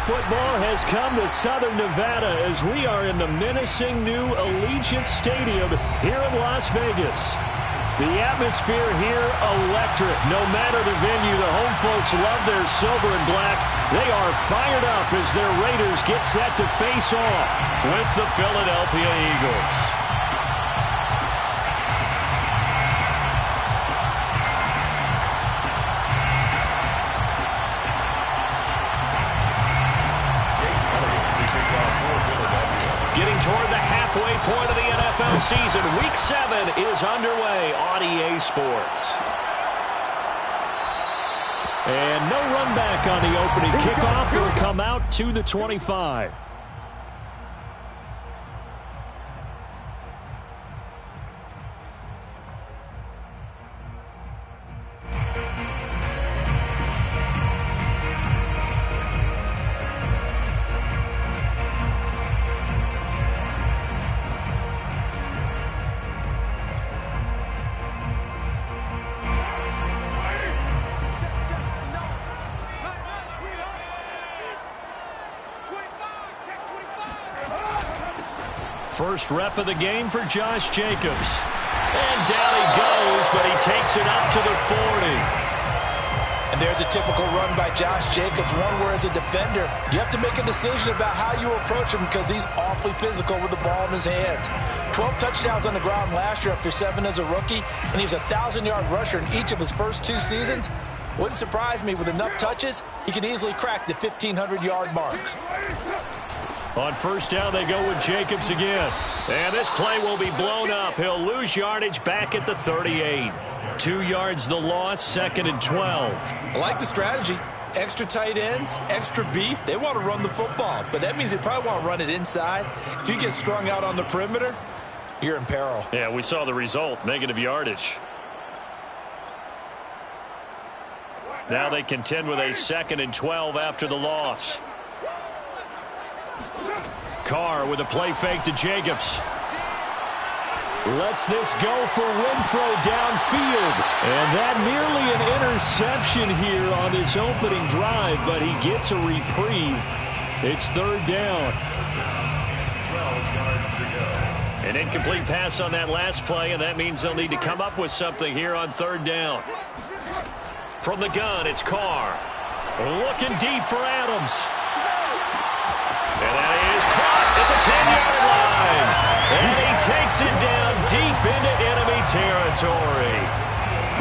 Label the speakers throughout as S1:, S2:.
S1: football has come to Southern Nevada as we are in the menacing new Allegiant Stadium here in Las Vegas. The atmosphere here, electric. No matter the venue, the home folks love their silver and black. They are fired up as their Raiders get set to face off with the Philadelphia Eagles. Getting toward the halfway point of the NFL season, Week 7 is underway on EA Sports. And no run back on the opening kickoff. Will come out to the 25. First rep of the game for Josh Jacobs. And down he goes, but he takes it up to the 40.
S2: And there's a typical run by Josh Jacobs, one where as a defender, you have to make a decision about how you approach him because he's awfully physical with the ball in his hands. 12 touchdowns on the ground last year after 7 as a rookie, and he was a 1,000-yard rusher in each of his first 2 seasons. Wouldn't surprise me with enough touches, he can easily crack the 1,500-yard mark.
S1: On first down, they go with Jacobs again. And this play will be blown up. He'll lose yardage back at the 38. 2 yards the loss, 2nd and 12.
S3: I like the strategy. Extra tight ends, extra beef. They want to run the football, but that means they probably want to run it inside. If you get strung out on the perimeter, you're in peril.
S1: Yeah, we saw the result, negative yardage. Now they contend with a 2nd and 12 after the loss. Carr with a play fake to Jacobs. Lets this go for Renfro downfield. And that nearly an interception here on this opening drive, but he gets a reprieve. It's 3rd down.
S4: 12 yards to go.
S1: An incomplete pass on that last play, and that means they'll need to come up with something here on 3rd down. From the gun, it's Carr. Looking deep for Adams. And that is caught at the 10-yard line. And he takes it down deep into enemy territory.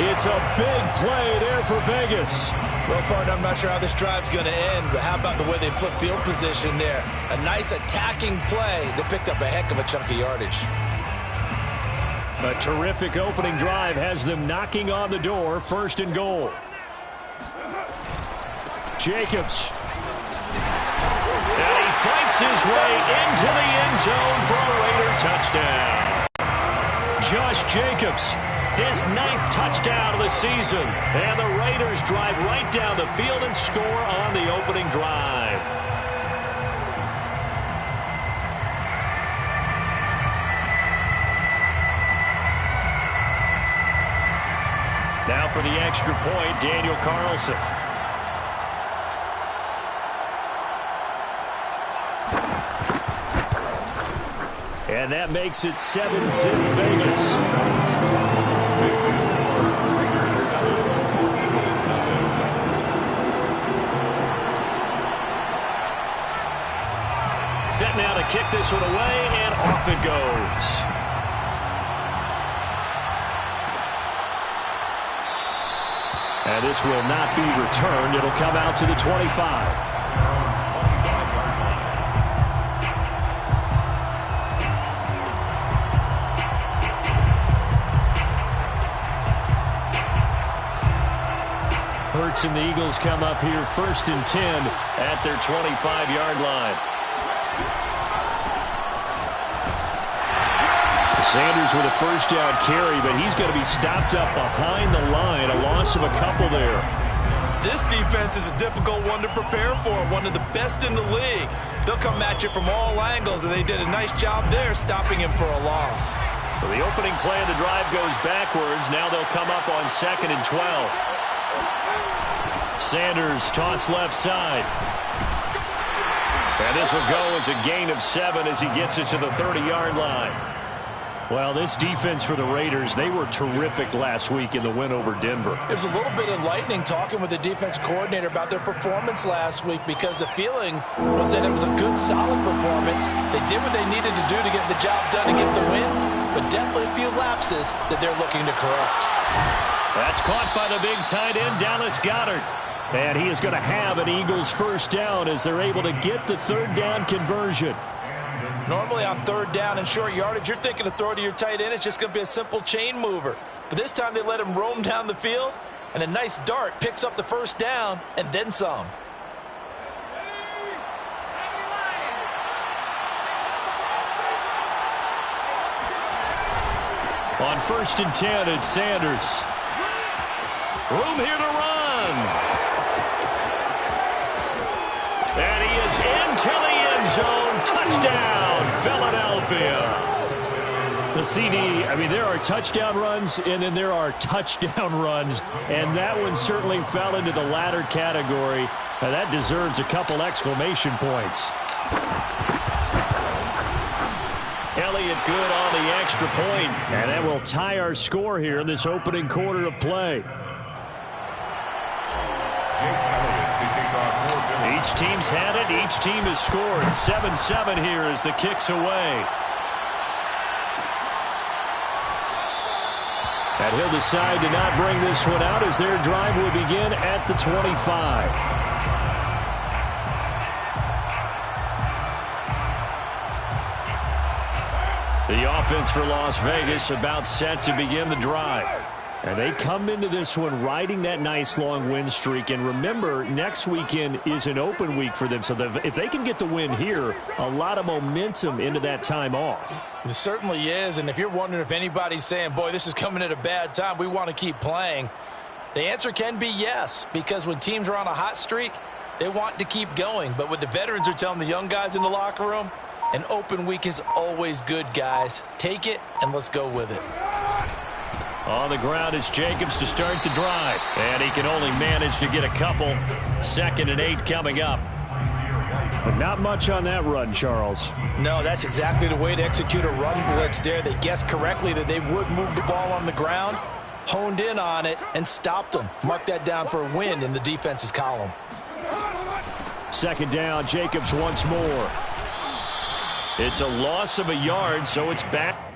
S1: It's a big play there for Vegas.
S3: Well, partner, I'm not sure how this drive's going to end, but how about the way they flip field position there? A nice attacking play that picked up a heck of a chunk of yardage.
S1: A terrific opening drive has them knocking on the door, 1st and goal. Jacobs. And he fights his way into the end zone for a Raider touchdown. Josh Jacobs, his 9th touchdown of the season. And the Raiders drive right down the field and score on the opening drive. Now for the extra point, Daniel Carlson. And that makes it 7-zip Vegas. Set now to kick this one away, and off it goes. And this will not be returned. It'll come out to the 25. Hurts and the Eagles come up here 1st and 10 at their 25-yard line. Sanders with a 1st down carry, but he's going to be stopped up behind the line. A loss of a couple there.
S3: This defense is a difficult one to prepare for, one of the best in the league. They'll come at you from all angles, and they did a nice job there stopping him for a loss.
S1: So the opening play of the drive goes backwards. Now they'll come up on 2nd and 12. Sanders toss left side. And this will go as a gain of 7 as he gets it to the 30-yard line. Well, this defense for the Raiders, they were terrific last week in the win over Denver.
S2: It was a little bit enlightening talking with the defense coordinator about their performance last week because the feeling was that it was a good, solid performance. They did what they needed to do to get the job done and get the win, but definitely a few lapses that they're looking to correct.
S1: That's caught by the big tight end, Dallas Goedert. And he is going to have an Eagles first down as they're able to get the third down conversion.
S2: Normally on third down and short yardage, you're thinking to throw to your tight end. It's just going to be a simple chain mover. But this time they let him roam down the field, and a nice dart picks up the first down and then some.
S1: On 1st and 10, it's Sanders. Room here to run. And he is into the end zone. Touchdown, Philadelphia. The CD, I mean, there are touchdown runs, and then there are touchdown runs. And that one certainly fell into the latter category. Now, that deserves a couple exclamation points. Elliott good on the extra point. And that will tie our score here in this opening quarter of play. Each team's had it. Each team has scored. 7-7 here as the kick's away. And he'll decide to not bring this one out as their drive will begin at the 25. The offense for Las Vegas about set to begin the drive. And they come into this one riding that nice long win streak. And remember, next weekend is an open week for them. So if they can get the win here, a lot of momentum into that time off.
S2: It certainly is. And if you're wondering if anybody's saying, boy, this is coming at a bad time, we want to keep playing, the answer can be yes. Because when teams are on a hot streak, they want to keep going. But what the veterans are telling the young guys in the locker room, an open week is always good, guys. Take it and let's go with it.
S1: On the ground is Jacobs to start the drive. And he can only manage to get a couple. 2nd and 8 coming up. But not much on that run, Charles.
S2: No, that's exactly the way to execute a run blitz there. They guessed correctly that they would move the ball on the ground, honed in on it, and stopped them. Mark that down for a win in the defense's column.
S1: 2nd down, Jacobs once more. It's a loss of a yard, so it's back.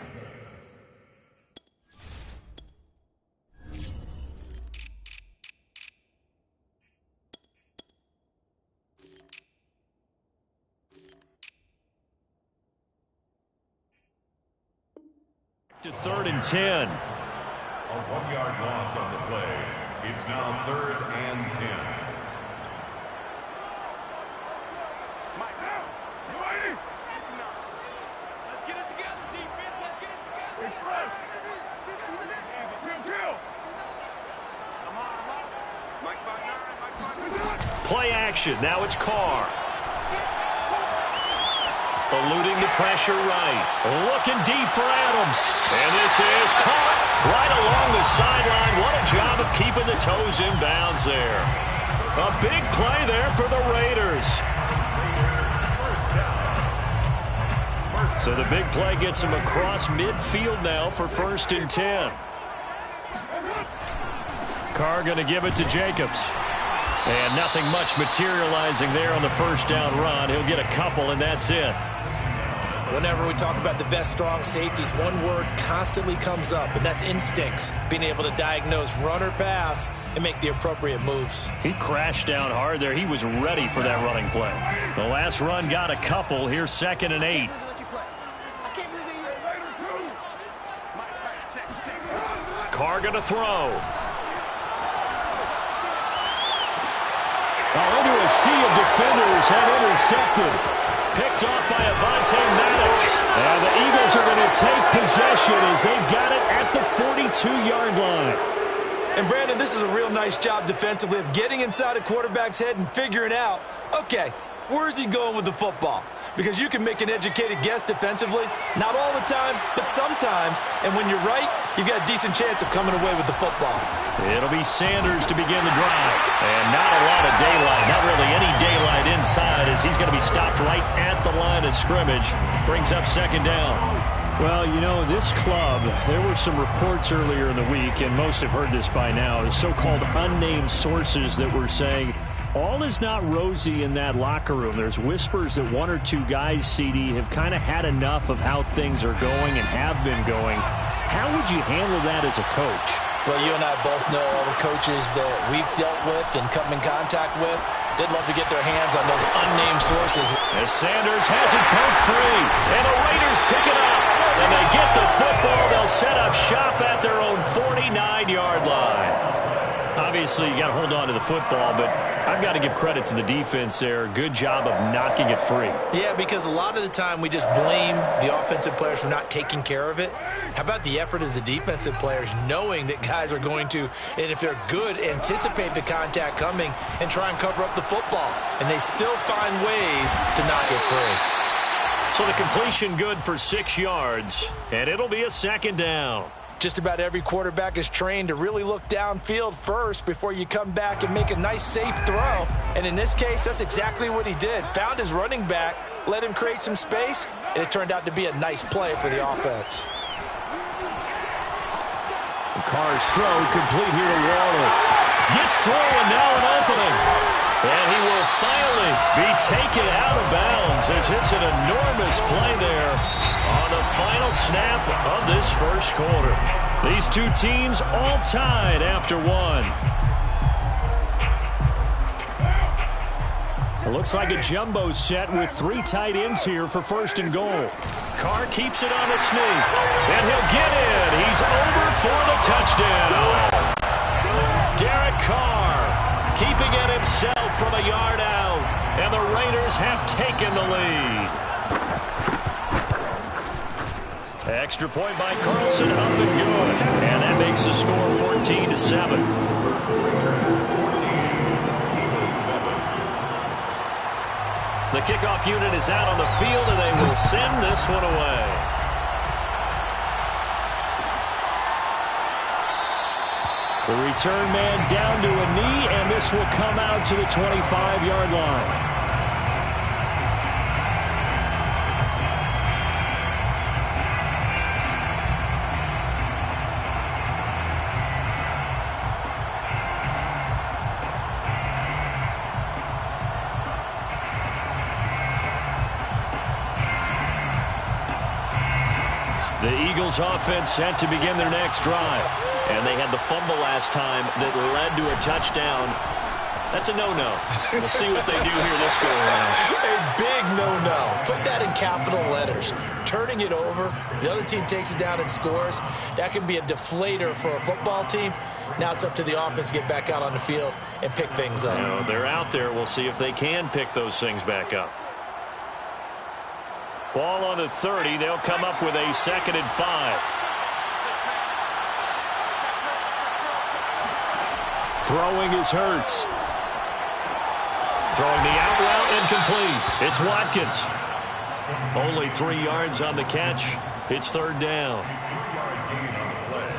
S1: To 3rd and 10.
S4: A 1-yard loss on the play. It's now 3rd and 10.
S5: Let's get it together, defense. Let's get it together. Express.
S1: Play action. Now it's Carr. Eluding the pressure right. Looking deep for Adams. And this is caught right along the sideline. What a job of keeping the toes in bounds there. A big play there for the Raiders. So the big play gets him across midfield now for 1st and 10. Carr going to give it to Jacobs. And nothing much materializing there on the 1st down run. He'll get a couple, and that's it.
S2: Whenever we talk about the best strong safeties, one word constantly comes up, and that's instincts. Being able to diagnose run or pass and make the appropriate moves.
S1: He crashed down hard there. He was ready for that running play. The last run got a couple. Here's 2nd and 8. Carr going to throw. Into a sea of defenders and intercepted. Picked off by Avonte Maddox. And the Eagles are going to take possession as they've got it at the 42-yard line.
S2: And, Brandon, this is a real nice job defensively of getting inside a quarterback's head and figuring out, okay, where's he going with the football? Because you can make an educated guess defensively. Not all the time, but sometimes. And when you're right, you've got a decent chance of coming away with the football.
S1: It'll be Sanders to begin the drive. And not a lot of daylight. Not really any daylight inside as he's going to be stopped right at the line of scrimmage. Brings up second down.
S6: Well, you know, this club, there were some reports earlier in the week, and most have heard this by now, the so-called unnamed sources that were saying all is not rosy in that locker room. There's whispers that one or two guys, CD, have kind of had enough of how things are going and have been going. How would you handle that as a coach?
S2: Well, you and I both know all the coaches that we've dealt with and come in contact with. They'd love to get their hands on those unnamed sources.
S1: As Sanders has it poked free, and the Raiders pick it up. And they get the football. They'll set up shop at their own 49-yard line. Obviously, you got to hold on to the football, but I've got to give credit to the defense there. Good job of knocking it free.
S3: Yeah, because a lot of the time we just blame the offensive players for not taking care of it. How about the effort of the defensive players knowing that guys are going to, and if they're good, anticipate the contact coming and try and cover up the football. And they still find ways to knock it free.
S1: So the completion good for 6 yards, and it'll be a second down.
S2: Just about every quarterback is trained to really look downfield first before you come back and make a nice, safe throw. And in this case, that's exactly what he did. Found his running back, let him create some space, and it turned out to be a nice play for the offense.
S1: Carr's throw complete here to Waller. Gets through, and now an opening. And he will finally be taken out of bounds as it's an enormous play there on the final snap of this first quarter. These two teams all tied after one. It looks like a jumbo set with 3 tight ends here for first and goal. Carr keeps it on the sneak, and he'll get in. He's over for the touchdown. Derek Carr keeping it himself from a yard out, and the Raiders have taken the lead. Extra point by Carlson, up and good, and that makes the score 14-7. The kickoff unit is out on the field, and they will send this one away. The return man down to a knee, and this will come out to the 25-yard line. The Eagles offense set to begin their next drive. And they had the fumble last time that led to a touchdown. That's a no-no. We'll see what they do here this go-around.
S3: A big no-no. Put that in capital letters. Turning it over, the other team takes it down and scores. That can be a deflator for a football team. Now it's up to the offense to get back out on the field and pick things up.
S1: You know, they're out there. We'll see if they can pick those things back up. Ball on the 30. They'll come up with a 2nd and 5. Throwing is Hurts. Throwing the out route incomplete. It's Watkins. Only 3 yards on the catch. It's 3rd down.
S4: 2-yard gain on the play.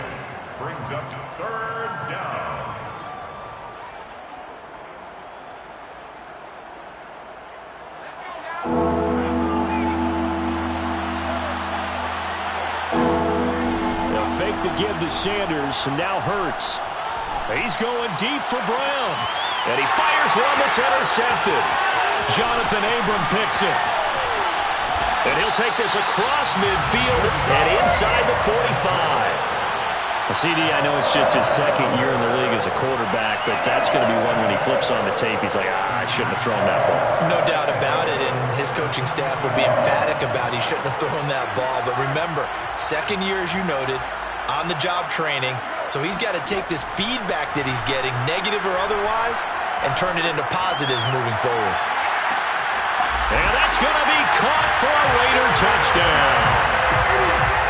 S4: Brings up 3rd down.
S1: They'll fake the give to Sanders, and now Hurts. He's going deep for Brown. And he fires one that's intercepted. Jonathan Abram picks it. And he'll take this across midfield and inside the 45. CD, I know it's just his 2nd year in the league as a quarterback, but that's going to be one when he flips on the tape. He's like, I shouldn't have thrown that ball.
S3: No doubt about it, and his coaching staff will be emphatic about he shouldn't have thrown that ball. But remember, 2nd year, as you noted, on-the-job training. So he's got to take this feedback that he's getting, negative or otherwise, and turn it into positives moving forward.
S1: And that's going to be caught for a Raider touchdown.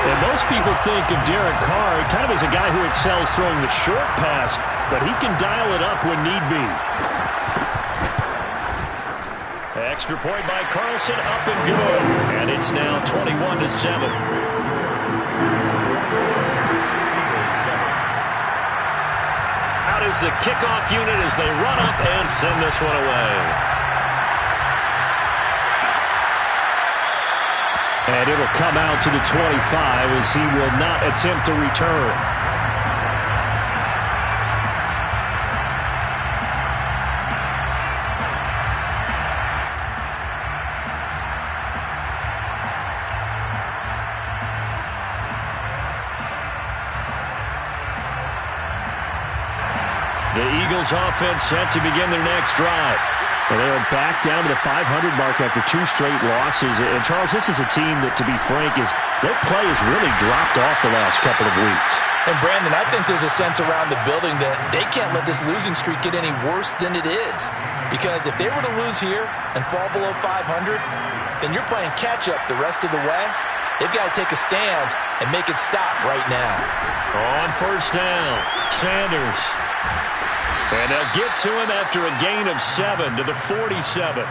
S6: And most people think of Derek Carr kind of as a guy who excels throwing the short pass, but he can dial it up when need be.
S1: Extra point by Carlson, up and good. And it's now 21-7. Out is the kickoff unit as they run up and send this one away.
S6: And it'll come out to the 25 as he will not attempt to return. The Eagles offense set to begin their next drive. And they are back down to the 500 mark after 2 straight losses. And, Charles, this is a team that, to be frank, their play has really dropped off the last couple of weeks.
S2: And, Brandon, I think there's a sense around the building that they can't let this losing streak get any worse than it is. Because if they were to lose here and fall below 500, then you're playing catch-up the rest of the way. They've got to take a stand and make it stop right now.
S1: On first down, Sanders. And they'll get to him after a gain of 7 to the 47.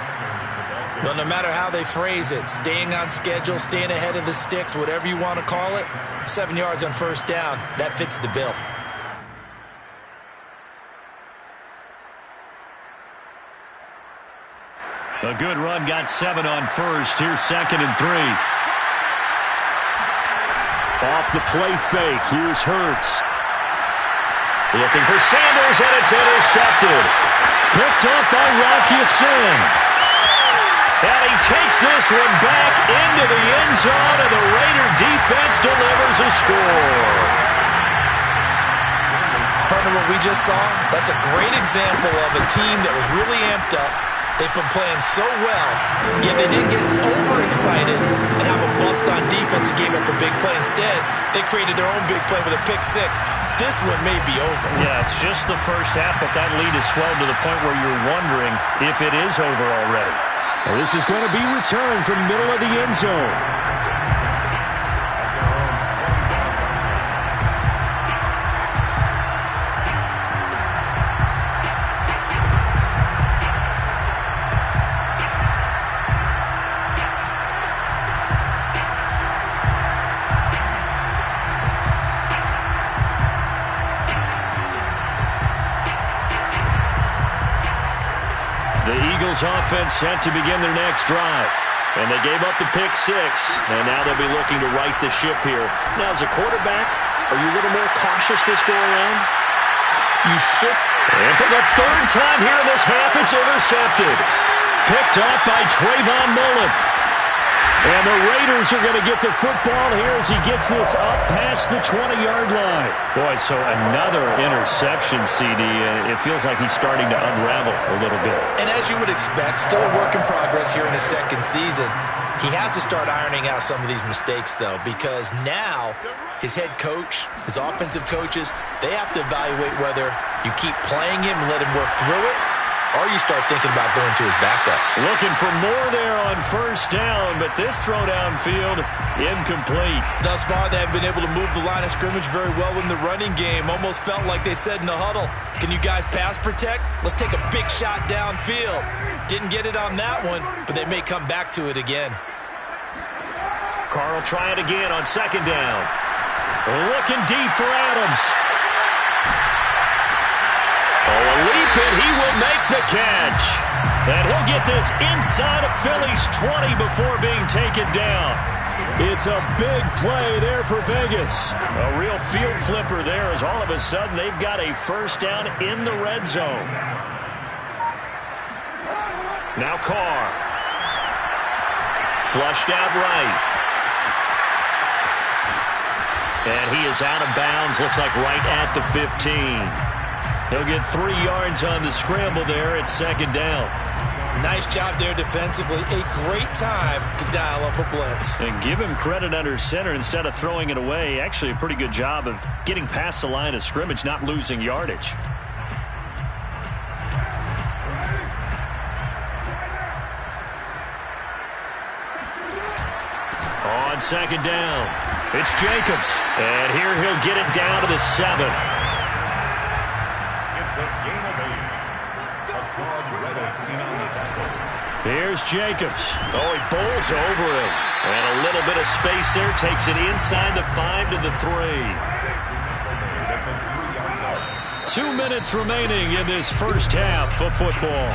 S3: Well, no matter how they phrase it, staying on schedule, staying ahead of the sticks, whatever you want to call it, 7 yards on first down, that fits the bill.
S1: A good run, got 7 on first. Here's 2nd and 3.
S6: Off the play fake, here's Hurts.
S1: Looking for Sanders, and it's intercepted. Picked up by Rocky Sin. And he takes this one back into the end zone, and the Raider defense delivers a score.
S3: Partner, what we just saw, that's a great example of a team that was really amped up. They've been playing so well, yet they didn't get overexcited and have a bust on defense and gave up a big play. Instead, they created their own big play with a pick 6. This one may be over.
S1: Yeah, it's just the first half, but that lead has swelled to the point where you're wondering if it is over already.
S6: Well, this is going to be returned from the middle of the end zone.
S1: Offense set to begin their next drive. And they gave up the pick 6. And now they'll be looking to right the ship here. Now, as a quarterback, are you a little more cautious this go around?
S3: You should.
S1: And for the 3rd time here in this half, it's intercepted. Picked up by Trayvon Mullen.
S6: And the Raiders are going to get the football here as he gets this up past the 20-yard line.
S1: Boy, so another interception, CD, and it feels like he's starting to unravel a little bit.
S3: And as you would expect, still a work in progress here in his 2nd season. He has to start ironing out some of these mistakes, though, because now his head coach, his offensive coaches, they have to evaluate whether you keep playing him and let him work through it, or you start thinking about going to his backup.
S1: Looking for more there on first down, but this throw downfield incomplete.
S3: Thus far, they have been able to move the line of scrimmage very well in the running game. Almost felt like they said in the huddle, can you guys pass protect? Let's take a big shot downfield. Didn't get it on that one, but they may come back to it again.
S1: Carr will try it again on 2nd down. Looking deep for Adams. Oh, a leap, and he will make the catch. And he'll get this inside of Philly's 20 before being taken down.
S6: It's a big play there for Vegas.
S1: A real field flipper there as all of a sudden they've got a first down in the red zone. Now Carr. Flushed out right. And he is out of bounds, looks like right at the 15. He'll get 3 yards on the scramble there at 2nd down.
S3: Nice job there defensively. A great time to dial up a blitz.
S1: And give him credit under center instead of throwing it away. Actually, a pretty good job of getting past the line of scrimmage, not losing yardage. On 2nd down, it's Jacobs. And here he'll get it down to the 7.
S4: It's a gain of 8. Hassan Reddick in on the tackle.
S1: Here's Jacobs. Oh, he bowls over it. And a little bit of space there. Takes it inside the 5 to the 3. 2 minutes remaining in this first half of football.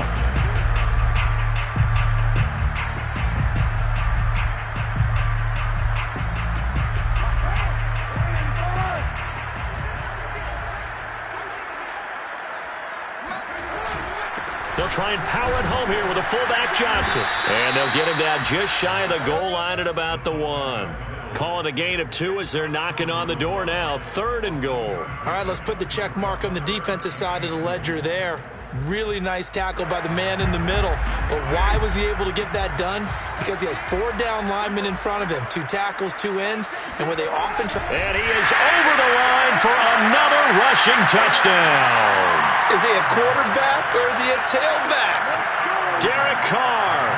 S1: try and power it home here with a fullback Johnson. And they'll get him down just shy of the goal line at about the 1. Calling a gain of 2 as they're knocking on the door now. 3rd and goal.
S3: All right, let's put the check mark on the defensive side of the ledger there. Really nice tackle by the man in the middle. But why was he able to get that done? Because he has 4 down linemen in front of him. 2 tackles, 2 ends. And where they often try...
S1: And he is over the line for another rushing touchdown.
S3: Is he a quarterback or is he a tailback?
S1: Derek Carr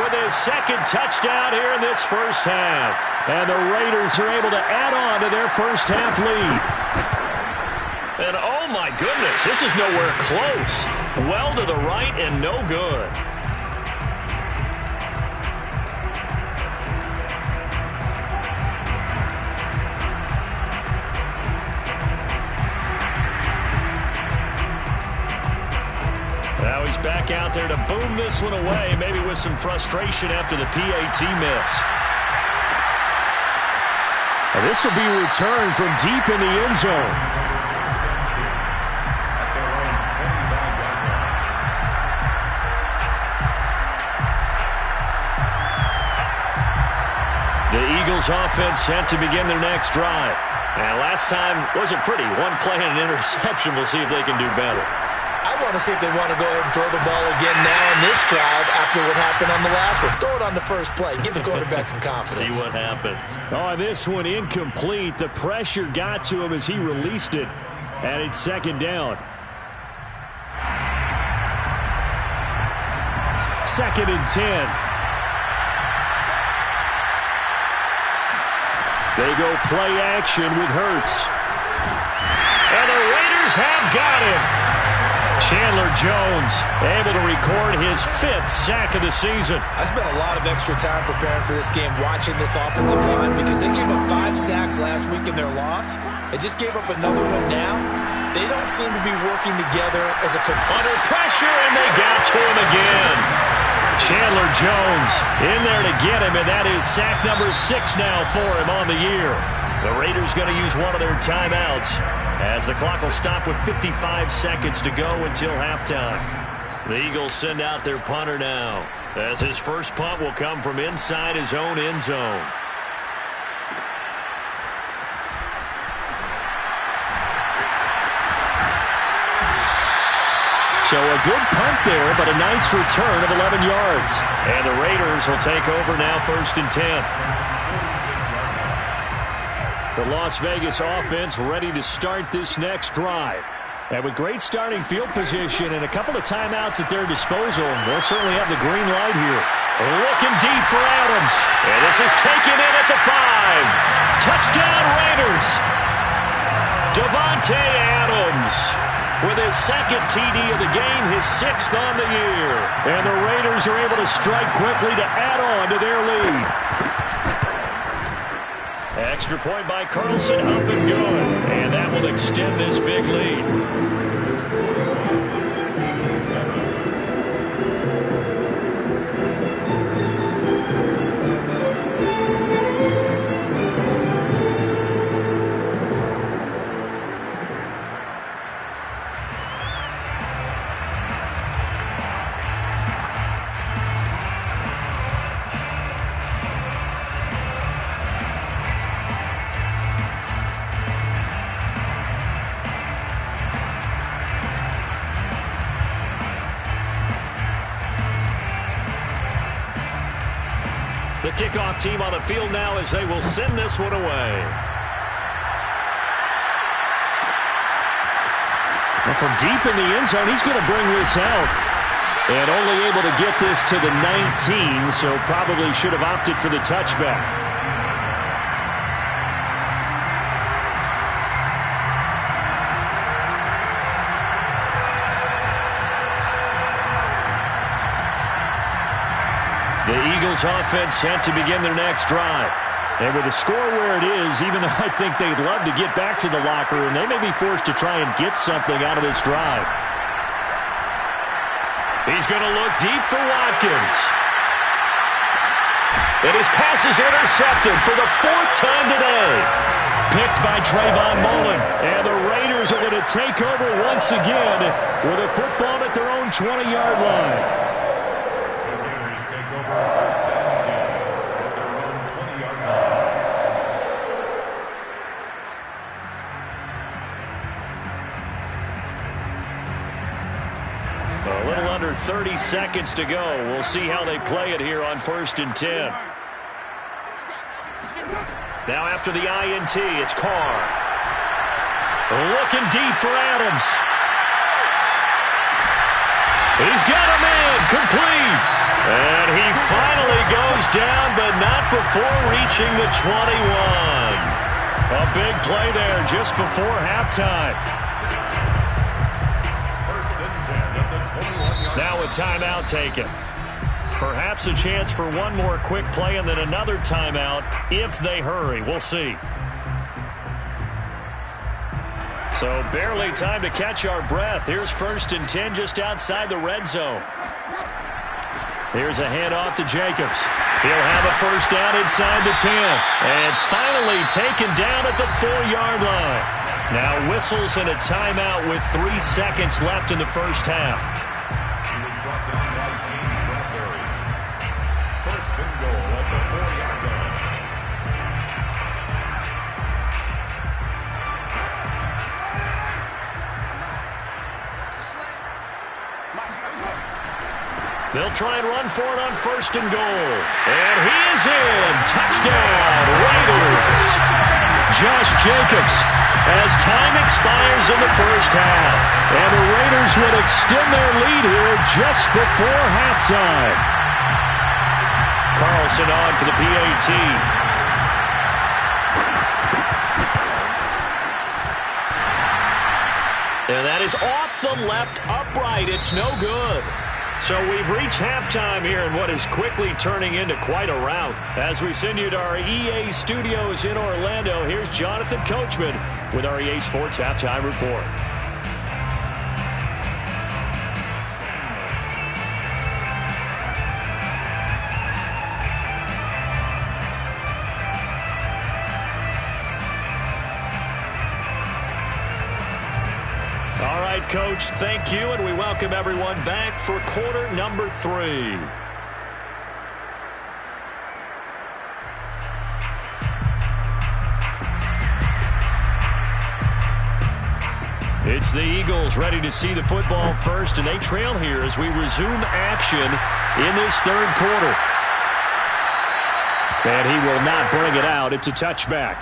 S1: with his 2nd touchdown here in this first half. And the Raiders are able to add on to their first half lead. And oh my goodness, this is nowhere close. Well to the right and no good. Now he's back out there to boom this one away, maybe with some frustration after the PAT miss.
S6: And this will be returned from deep in the end zone.
S1: The Eagles offense set to begin their next drive. And last time wasn't pretty. 1 play and an interception. We'll see if they can do better.
S3: I want to see if they want to go ahead and throw the ball again now in this drive after what happened on the last one. Throw it on the first play. Give the quarterback some confidence.
S1: See what happens.
S6: Oh, this one incomplete. The pressure got to him as he released it. And it's 2nd down. 2nd and 10. They go play action with Hurts.
S1: And the Raiders have got him. Chandler Jones able to record his 5th sack of the season.
S3: I spent a lot of extra time preparing for this game watching this offensive line because they gave up 5 sacks last week in their loss. They just gave up another one now. They don't seem to be working together as a...
S1: Under pressure, and they got to him again. Chandler Jones in there to get him, and that is sack number 6 now for him on the year. The Raiders going to use one of their timeouts as the clock will stop with 55 seconds to go until halftime. The Eagles send out their punter now as his first punt will come from inside his own end zone.
S6: So a good punt there, but a nice return of 11 yards.
S1: And the Raiders will take over now 1st and 10.
S6: The Las Vegas offense ready to start this next drive. And with great starting field position and a couple of timeouts at their disposal, they'll certainly have the green light here.
S1: Looking deep for Adams. And this is taken in at the 5. Touchdown Raiders. Davante Adams with his 2nd TD of the game, his 6th on the year.
S6: And the Raiders are able to strike quickly to add on to their lead.
S1: Extra point by Carlson, up and good. And that will extend this big lead. The kickoff team on the field now as they will send this one away.
S6: Well, from deep in the end zone, he's going to bring this out. And only able to get this to the 19, so probably should have opted for the touchback.
S1: The Eagles offense set to begin their next drive.
S6: And with the score where it is, even though I think they'd love to get back to the locker room, they may be forced to try and get something out of this drive.
S1: He's going to look deep for Watkins. And his pass is intercepted for the 4th time today. Picked by Trayvon Mullen.
S6: And the Raiders are going to take over once again with a football at their own 20-yard line.
S4: The Raiders take over first and 10 at their own 20-yard line.
S1: A little under 30 seconds to go. We'll see how they play it here on first and 10. Now after the INT, it's Carr. Looking deep for Adams. He's got a man, complete. And he finally goes down, but not before reaching the 21. A big play there just before halftime.
S4: First and 10 at the 21-yard line.
S1: Now a timeout taken. Perhaps a chance for one more quick play and then another timeout if they hurry. We'll see. So barely time to catch our breath. Here's first and 10 just outside the red zone. Here's a handoff to Jacobs. He'll have a first down inside the 10. And finally taken down at the 4-yard line. Now whistles and a timeout with 3 seconds left in the first half.
S4: He was brought down by James Bradbury. First and goal at the 4-yard line.
S1: They'll try and run for it on first and goal. And he is in. Touchdown, Raiders. Josh Jacobs as time expires in the first half. And the Raiders would extend their lead here just before halftime. Carlson on for the PAT. And that is off the left upright. It's no good. So we've reached halftime here in what is quickly turning into quite a rout. As we send you to our EA studios in Orlando, here's Jonathan Coachman with our EA Sports Halftime Report. All right, Coach, thank you, and we welcome everyone back for quarter number 3. It's the Eagles ready to see the football first, and they trail here as we resume action in this third quarter. And he will not bring it out. It's a touchback.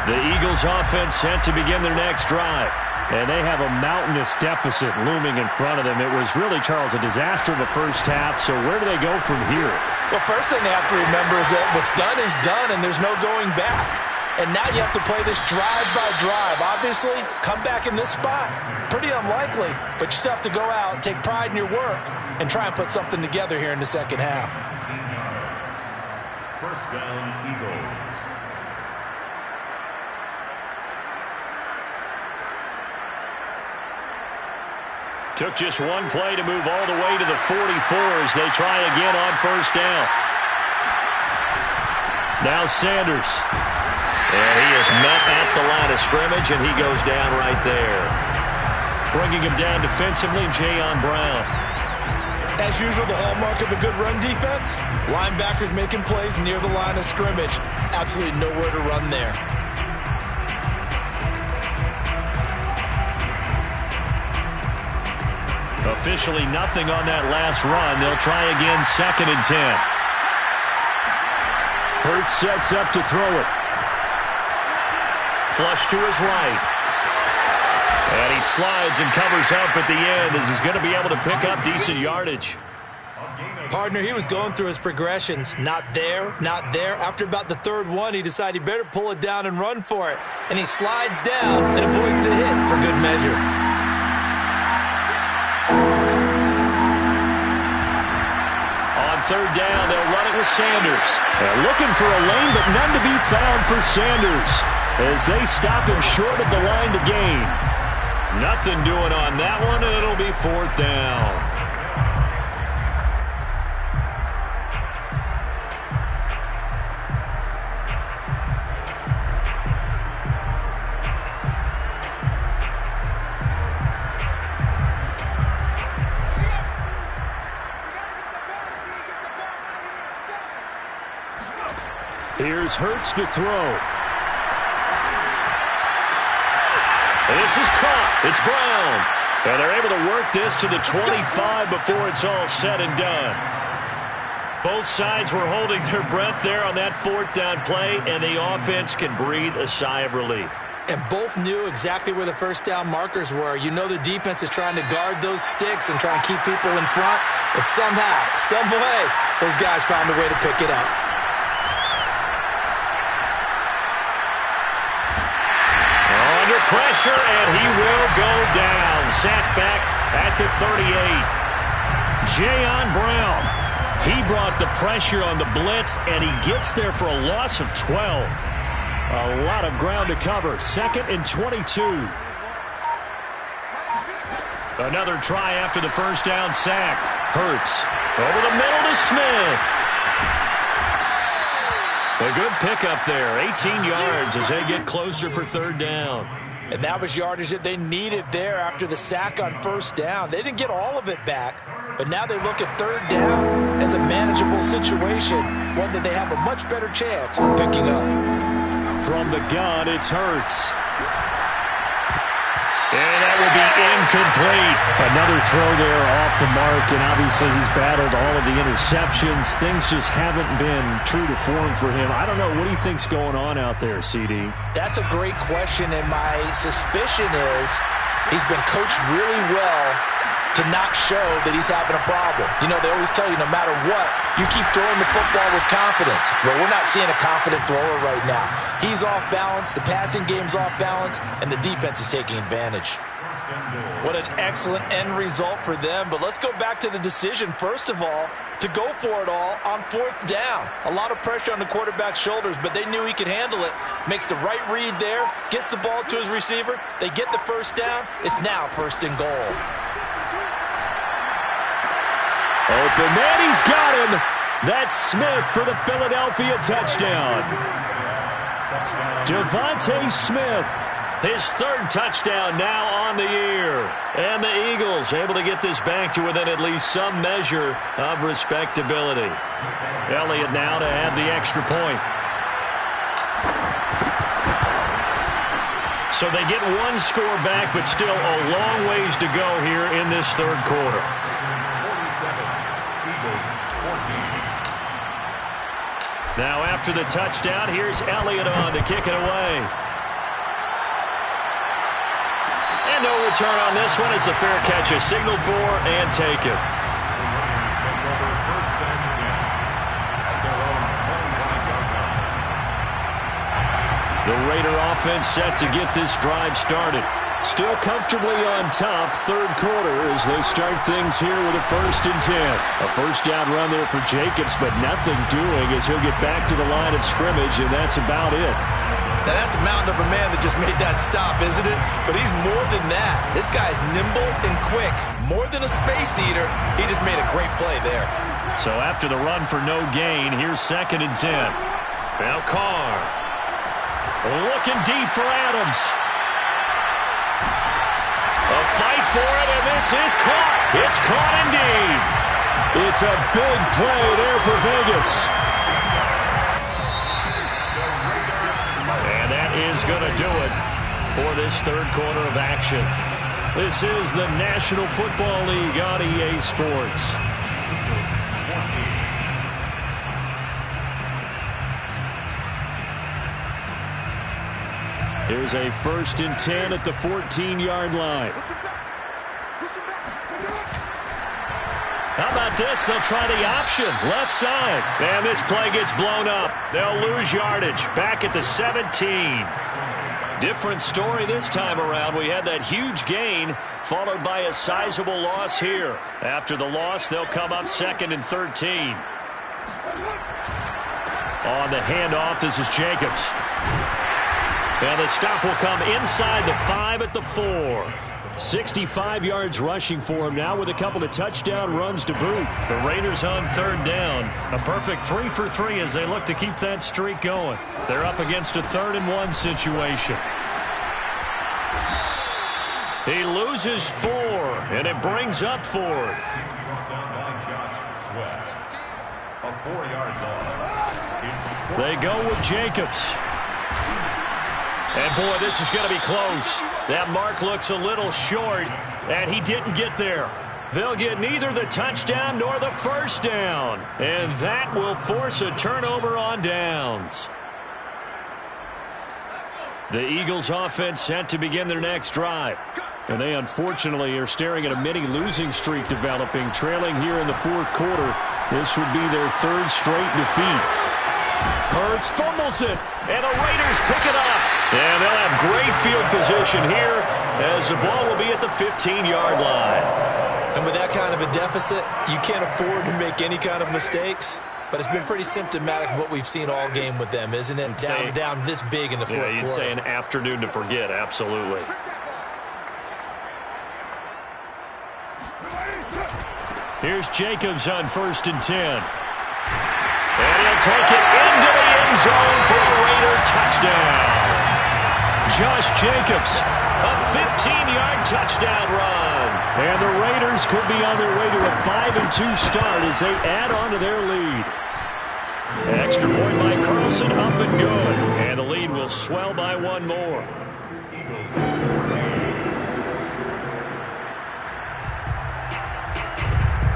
S1: The Eagles offense set to begin their next drive. And they have a mountainous deficit looming in front of them. It was really, Charles, a disaster in the first half. So where do they go from here?
S2: Well, first thing they have to remember is that what's done is done, and there's no going back. And now you have to play this drive by drive. Obviously, come back in this spot, pretty unlikely. But you still have to go out, take pride in your work, and try and put something together here in the second half.
S4: 18 yards. First down, Eagles.
S1: Took just one play to move all the way to the 44 as they try again on first down. Now Sanders. And he is met at the line of scrimmage, and he goes down right there. Bringing him down defensively, Jayon Brown.
S3: As usual, the hallmark of a good run defense, linebackers making plays near the line of scrimmage. Absolutely nowhere to run there.
S1: Officially nothing on that last run. They'll try again, second and 10.
S6: Hurts sets up to throw it.
S1: Flush to his right. And he slides and covers up at the end as he's going to be able to pick up decent yardage.
S3: Partner, he was going through his progressions. Not there, not there. After about the third one, he decided he better pull it down and run for it. And he slides down and avoids the hit for good measure.
S1: On third down, they'll run it with Sanders.
S6: They're looking for a lane, but none to be found for Sanders as they stop him short of the line to gain.
S1: Nothing doing on that one, and it'll be 4th down.
S6: Here's Hurts to throw.
S1: This is caught. It's Brown. And they're able to work this to the 25 before it's all said and done. Both sides were holding their breath there on that 4th down play, and the offense can breathe a sigh of relief.
S3: And both knew exactly where the first down markers were. You know the defense is trying to guard those sticks and try and keep people in front. But somehow, some way, those guys found a way to pick it up.
S1: Under pressure, and he will go down. Sacked back at the 38. Jayon Brown. He brought the pressure on the blitz, and he gets there for a loss of 12. A lot of ground to cover. 2nd and 22. Another try after the first down sack. Hurts over the middle to Smith. A good pickup there. 18 yards as they get closer for 3rd down.
S2: And that was yardage that they needed there after the sack on first down. They didn't get all of it back, but now they look at 3rd down as a manageable situation, one that they have a much better chance of picking up.
S6: From the gun, it's Hurts.
S1: And that will be incomplete.
S6: Another throw there off the mark, and obviously he's battled all of the interceptions. Things just haven't been true to form for him. I don't know. What do you think's going on out there, CD?
S2: That's a great question, and my suspicion is he's been coached really well to not show that he's having a problem. You know, they always tell you no matter what, you keep throwing the football with confidence. Well, we're not seeing a confident thrower right now. He's off balance, the passing game's off balance, and the defense is taking advantage. What an excellent end result for them. But let's go back to the decision, first of all, to go for it all on 4th down. A lot of pressure on the quarterback's shoulders, but they knew he could handle it. Makes the right read there, gets the ball to his receiver. They get the first down. It's now 1st and goal.
S6: Open man, he's got him. That's Smith for the Philadelphia touchdown. Devontae Smith.
S1: His 3rd touchdown now on the year. And the Eagles able to get this back to within at least some measure of respectability. Elliott now to add the extra point. So they get one score back, but still a long ways to go here in this 3rd quarter. Now after the touchdown, here's Elliott on to kick it away. And no return on this one as the fair catch is signaled for and taken. The Raider offense set to get this drive started. Still comfortably on top, 3rd quarter as they start things here with a 1st and 10. A first down run there for Jacobs, but nothing doing as he'll get back to the line of scrimmage, and that's about it.
S3: Now, that's a mountain of a man that just made that stop, isn't it? But he's more than that. This guy's nimble and quick. More than a space eater, he just made a great play there.
S1: So after the run for no gain, here's 2nd and 10. Now Carr. Looking deep for Adams. A fight for it, and this is caught. It's caught indeed.
S6: It's a big play there for Vegas.
S1: And that is going to do it for this 3rd quarter of action. This is the National Football League on EA Sports.
S6: Here's a 1st and 10 at the 14-yard line.
S1: How about this? They'll try the option, left side. And this play gets blown up. They'll lose yardage back at the 17. Different story this time around. We had that huge gain followed by a sizable loss here. After the loss, they'll come up 2nd and 13. On the handoff, this is Jacobs. And the stop will come inside the 5 at the 4. 65 yards rushing for him now with a couple of touchdown runs to boot. The Raiders on 3rd down. A perfect 3 for 3 as they look to keep that streak going. They're up against a 3rd and 1 situation. He loses 4, and it brings up 4th.
S4: Brought down by Josh Sweat. A 4-yard loss.
S1: They go with Jacobs. And, boy, this is going to be close. That mark looks a little short, and he didn't get there. They'll get neither the touchdown nor the first down, and that will force a turnover on downs. The Eagles offense set to begin their next drive. And they unfortunately are staring at a mini losing streak developing, trailing here in the 4th quarter. This would be their 3rd straight defeat. Hurts fumbles it, and the Raiders pick it up. And they'll have great field position here as the ball will be at the 15-yard line.
S3: And with that kind of a deficit, you can't afford to make any kind of mistakes. But it's been pretty symptomatic of what we've seen all game with them, isn't it? Down this big in the 4th quarter.
S1: You'd say an afternoon to forget, absolutely. Here's Jacobs on 1st and 10. And he'll take it into the end zone for a Raider touchdown. Josh Jacobs, a 15-yard touchdown run. And the Raiders could be on their way to a 5-2 start as they add on to their lead. Extra point by Carlson, up and good. And the lead will swell by 1 more.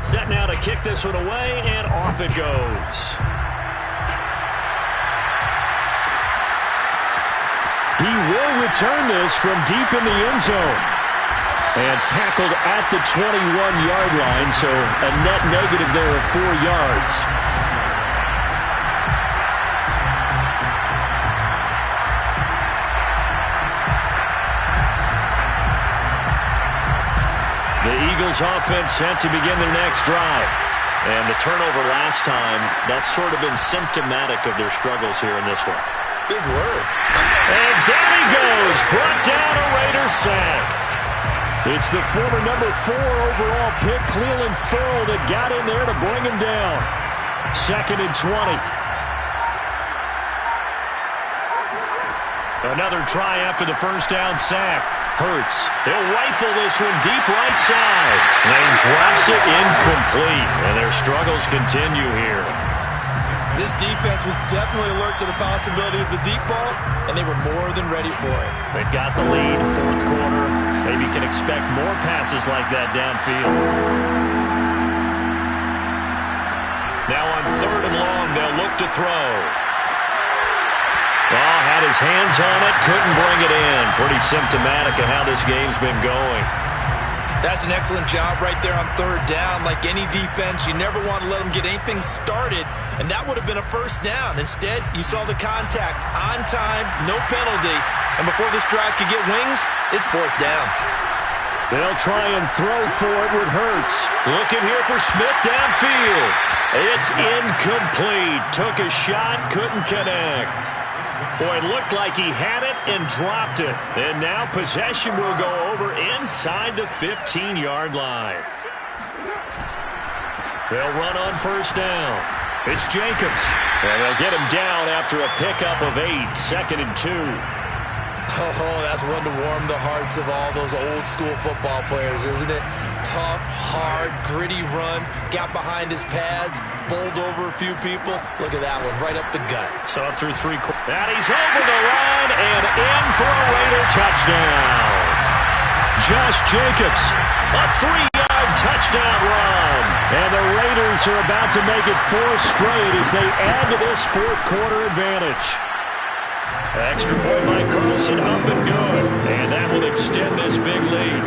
S1: Set now to kick this one away, and off it goes. He will return this from deep in the end zone. And tackled at the 21-yard line, so a net negative there of 4 yards. The Eagles offense set to begin their next drive. And the turnover last time, that's sort of been symptomatic of their struggles here in this one.
S3: Big word.
S1: And down he goes. Brought down a Raider sack. It's the former number 4 overall pick, Cleveland Ferrell, that got in there to bring him down. 2nd and 20. Another try after the first down sack. Hurts. He'll rifle this one deep right side. And drops it incomplete. And their struggles continue here.
S3: This defense was definitely alert to the possibility of the deep ball, and they were more than ready for it.
S1: They've got the lead, 4th quarter. Maybe you can expect more passes like that downfield. Now on 3rd and long, they'll look to throw. Oh, had his hands on it, couldn't bring it in. Pretty symptomatic of how this game's been going.
S3: That's an excellent job right there on 3rd down. Like any defense, you never want to let them get anything started, and that would have been a first down. Instead, you saw the contact on time, no penalty, and before this drive could get wings, it's 4th down.
S1: They'll try and throw for it with Hurts. Looking here for Smith downfield. It's incomplete. Took a shot, couldn't connect. Boy, it looked like he had it and dropped it. And now possession will go over inside the 15-yard line. They'll run on 1st down. It's Jacobs. And they'll get him down after a pickup of 8, 2nd and 2.
S3: Oh, that's one to warm the hearts of all those old-school football players, isn't it? Tough, hard, gritty run, got behind his pads, bowled over a few people. Look at that one, right up the gut.
S1: So up through 3 quarters. And he's over the line and in for a Raider touchdown. Josh Jacobs, a 3-yard touchdown run. And the Raiders are about to make it 4 straight as they add to this 4th quarter advantage. Extra point by Carlson, up and good. And that will extend this big lead.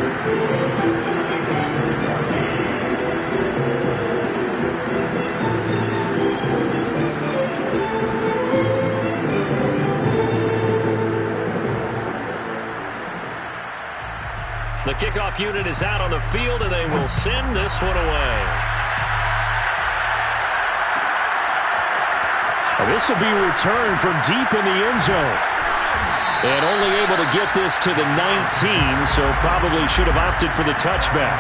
S1: The kickoff unit is out on the field, and they will send this one away. This will be returned from deep in the end zone.
S6: And only able to get this to the 19, so probably should have opted for the touchback.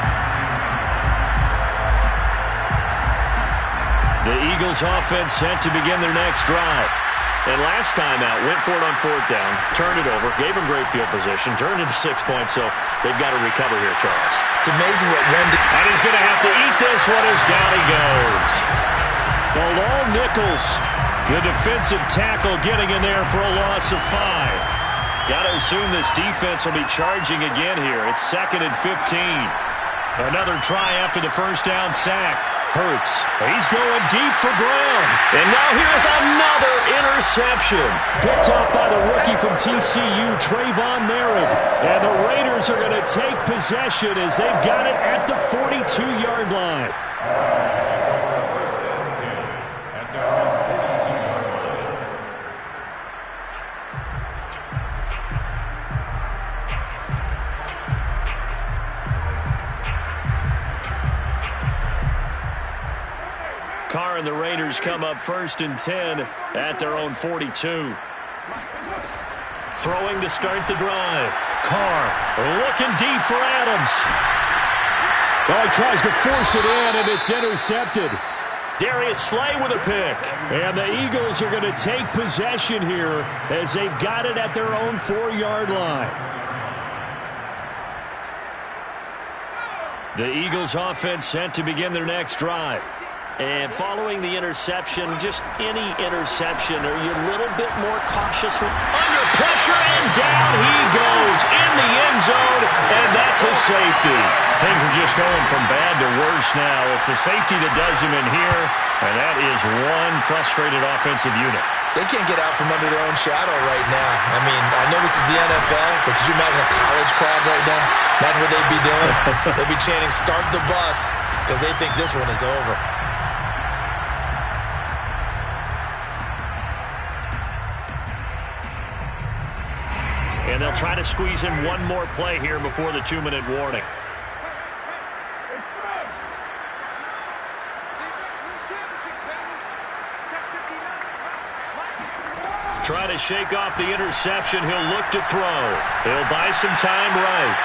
S6: The Eagles offense set to begin their next drive. And last time out, went for it on 4th down, turned it over, gave them great field position, turned it to 6 points, so they've got to recover here, Charles.
S3: It's amazing what one...
S1: And he's going to have to eat this one as down he goes. Bilal Nichols, the defensive tackle, getting in there for a loss of 5. Got to assume this defense will be charging again here. It's 2nd and 15. Another try after the first down sack. Hurts. He's going deep for Brown. And now here's another interception.
S6: Picked off by the rookie from TCU, Trayvon Merritt. And the Raiders are going to take possession as they've got it at the 42-yard line.
S4: First and 10 at their own 42-yard line.
S1: Carr and the Raiders come up 1st and 10 at their own 42. Throwing to start the drive. Carr looking deep for Adams.
S6: Well, he tries to force it in, and it's intercepted.
S1: Darius Slay with a pick.
S6: And the Eagles are going to take possession here as they've got it at their own 4-yard line.
S1: The Eagles offense set to begin their next drive. And following the interception, just any interception, are you a little bit more cautious? Under pressure, and down he goes in the end zone, and that's a safety. Things are just going from bad to worse now. It's a safety that does him in here, and that is one frustrated offensive unit.
S3: They can't get out from under their own shadow right now. I mean, I know this is the NFL, but could you imagine a college crowd right now? Imagine what they'd be doing. They'd be chanting, "Start the bus," because they think this one is over.
S1: And they'll try to squeeze in one more play here before the 2-minute warning. Try to shake off the interception. He'll look to throw. He'll buy some time right.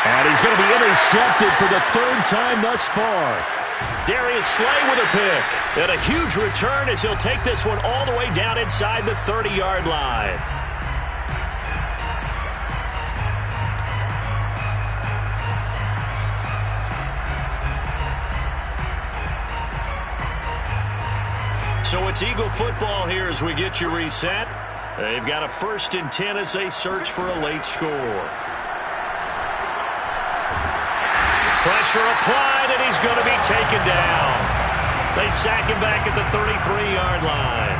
S6: And he's going to be intercepted for the 3rd time thus far.
S1: Darius Slay with a pick. And a huge return as he'll take this one all the way down inside the 30-yard line. So it's Eagle football here as we get you reset. They've got a 1st and 10 as they search for a late score. Pressure applied, and he's going to be taken down. They sack him back at the 33-yard line.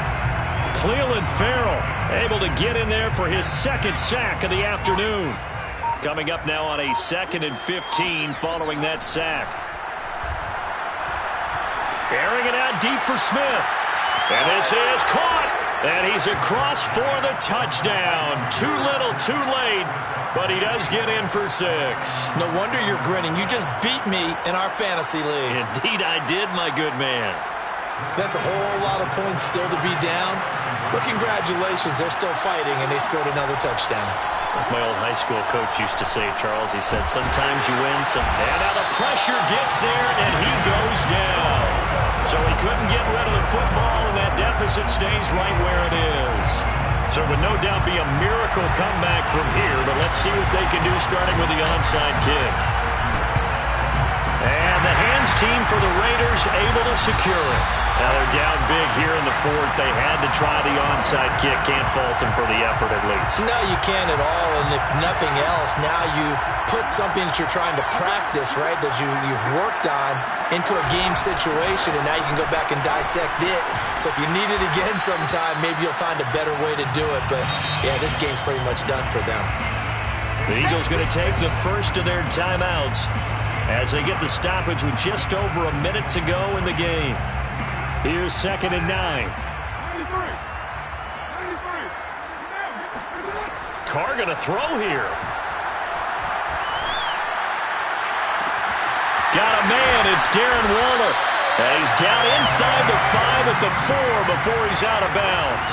S1: Cleveland Farrell able to get in there for his 2nd sack of the afternoon. Coming up now on a 2nd and 15 following that sack. Airing it out deep for Smith. And this is caught. And he's across for the touchdown. Too little, too late. But he does get in for 6.
S3: No wonder you're grinning. You just beat me in our fantasy league.
S1: Indeed I did, my good man.
S3: That's a whole lot of points still to be down. But congratulations, they're still fighting, and they scored another touchdown.
S1: Like my old high school coach used to say, Charles, he said, sometimes you win, and now the pressure gets there, and he goes down. So he couldn't get rid of the football, and that deficit stays right where it is. So it would no doubt be a miracle comeback from here, but let's see what they can do starting with the onside kick. And the hands team for the Raiders able to secure it. Now they're down big here in the 4th. They had to try the onside kick. Can't fault them for the effort at least.
S3: No, you can't at all. And if nothing else, now you've put something that you're trying to practice, right, that you've worked on into a game situation, and now you can go back and dissect it. So if you need it again sometime, maybe you'll find a better way to do it. But, yeah, this game's pretty much done for them.
S1: The Eagles going to take the first of their timeouts as they get the stoppage with just over a minute to go in the game. Here's 2nd and 9. Carr going to throw here. Got a man. It's Darren Waller. And he's down inside the 5 at the 4 before he's out of bounds.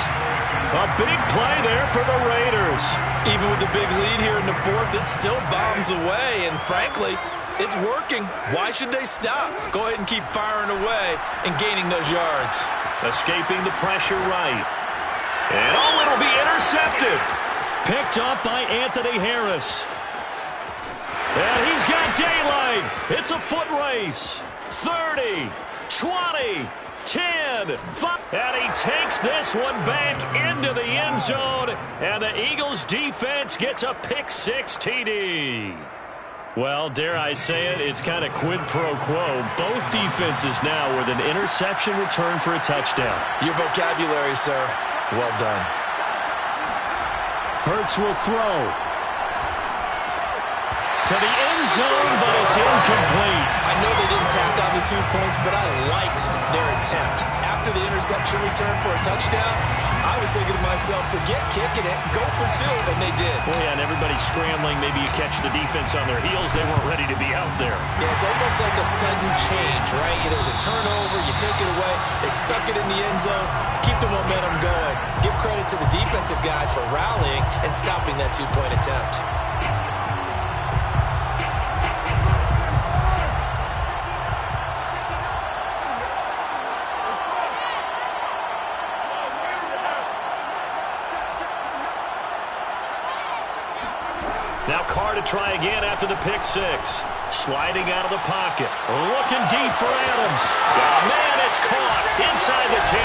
S1: A big play there for the Raiders.
S3: Even with the big lead here in the fourth, it still bombs away, and frankly, it's working. Why should they stop? Go ahead and keep firing away and gaining those yards.
S1: Escaping the pressure right. And oh, it'll be intercepted. Picked up by Anthony Harris. And he's got daylight. It's a foot race. 30, 20, 10, 5. And he takes this one back into the end zone. And the Eagles defense gets a pick-6 TD. Well, dare I say it, it's kind of quid pro quo. Both defenses now with an interception return for a touchdown.
S3: Your vocabulary, sir. Well done.
S6: Hurts will throw.
S1: To the end zone, but it's incomplete.
S3: I know they didn't tack on the 2 points, but I liked their attempt. After the interception return for a touchdown, I was thinking to myself, forget kicking it, go for 2, and they did.
S1: Well, yeah, and everybody's scrambling. Maybe you catch the defense on their heels. They weren't ready to be out there.
S3: Yeah, it's almost like a sudden change, right? There's a turnover, you take it away, they stuck it in the end zone, keep the momentum going. Give credit to the defensive guys for rallying and stopping that 2-point attempt.
S1: Now Carr to try again after the pick-6. Sliding out of the pocket. Looking deep for Adams. Oh, man, it's caught inside the 10.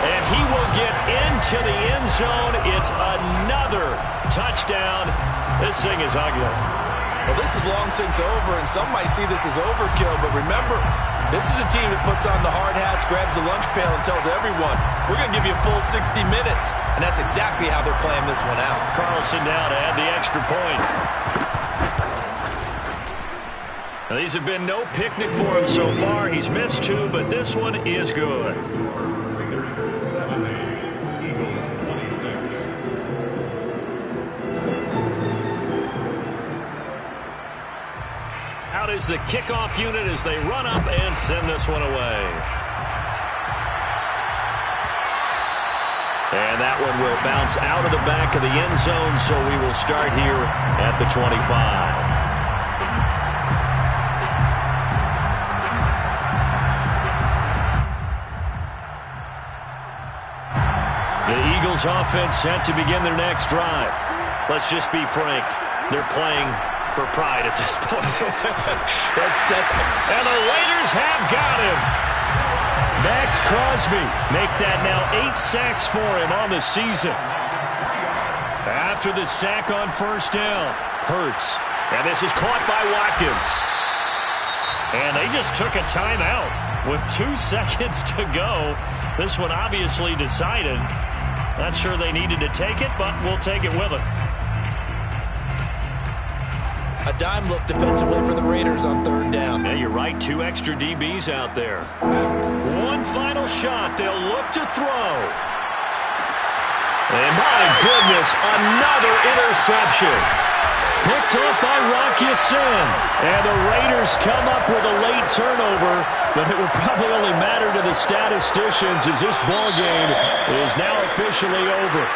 S1: And he will get into the end zone. It's another touchdown. This thing is ugly.
S3: Well, this is long since over, and some might see this as overkill. But remember, this is a team that puts on the hard hats, grabs the lunch pail, and tells everyone, we're going to give you a full 60 minutes. And that's exactly how they're playing this one out.
S1: Carlson now to add the extra point. Now, these have been no picnic for him so far. He's missed 2, but this one is good.
S4: Raiders 70, Eagles 26.
S1: Out is the kickoff unit as they run up and send this one away. And that one will bounce out of the back of the end zone, so we will start here at the 25. The Eagles offense set to begin their next drive. Let's just be frank. They're playing for pride at this point. And the Raiders have got him. Max Crosby make that now 8 sacks for him on the season. After the sack on first down, Hurts. And this is caught by Watkins. And they just took a timeout with 2 seconds to go. This one obviously decided. Not sure they needed to take it, but we'll take it with them.
S3: A dime look defensively for the Raiders on third down.
S1: Yeah, you're right. 2 extra DBs out there. One final shot. They'll look to throw. And my goodness, another interception. Picked up by Rock Ya-Sin. And the Raiders come up with a late turnover, but it will probably only matter to the statisticians as this ball game is now officially over.